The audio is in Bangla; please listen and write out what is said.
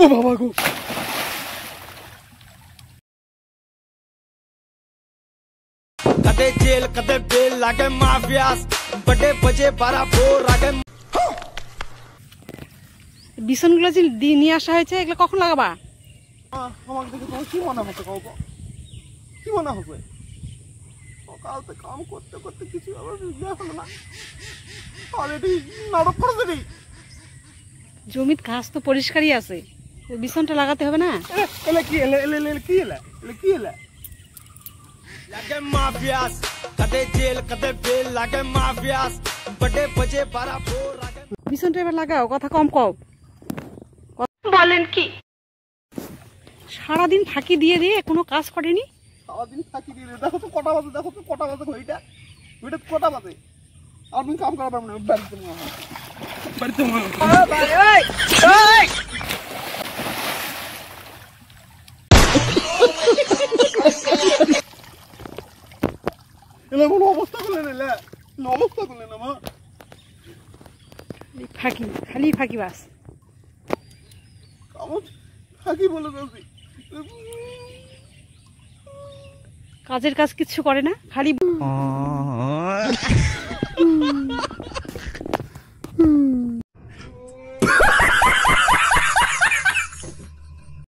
ও বাবা গো, कदे जेल कदे बेल लागे माफियास बड़े बजे 12 भोर आगे। বিছনগুলো যে নিয়ে আসা হয়েছে, এগুলো কখন লাগাবা? আমাকে দেখে তোমার কি মনে হচ্ছে? কাউ কি মনে হবে? সকালতে কাম করতে করতে কিছু আবার হলো না, অলরেডি নাটক করে দিই। জমির ঘাস তো পরিষ্কারই আছে, বিছনটা লাগাতে হবে না? এলে কি এলে लागे माफियास कदे जेल कदे बेल लागे माफियास बड़े बजे 12 भोर आगे। বিছনটা এবার লাগাও, কথা কম কও। বলেন কি? সারাদিন ফাঁকি দিয়ে দিয়ে কোনো কাজ করেনি। সারাদিন থাকি দিয়ে দেখো তো কটা বাজে, ঘড়িটা কটা বাজে। আমি কাম করা পারবো না, বাড়িতে অবস্থা করলেন আমার ফাঁকি, খালি ফাঁকি বাস। থাকি বলে বলছি, কাজের কাজ কিচ্ছু করে না, খালি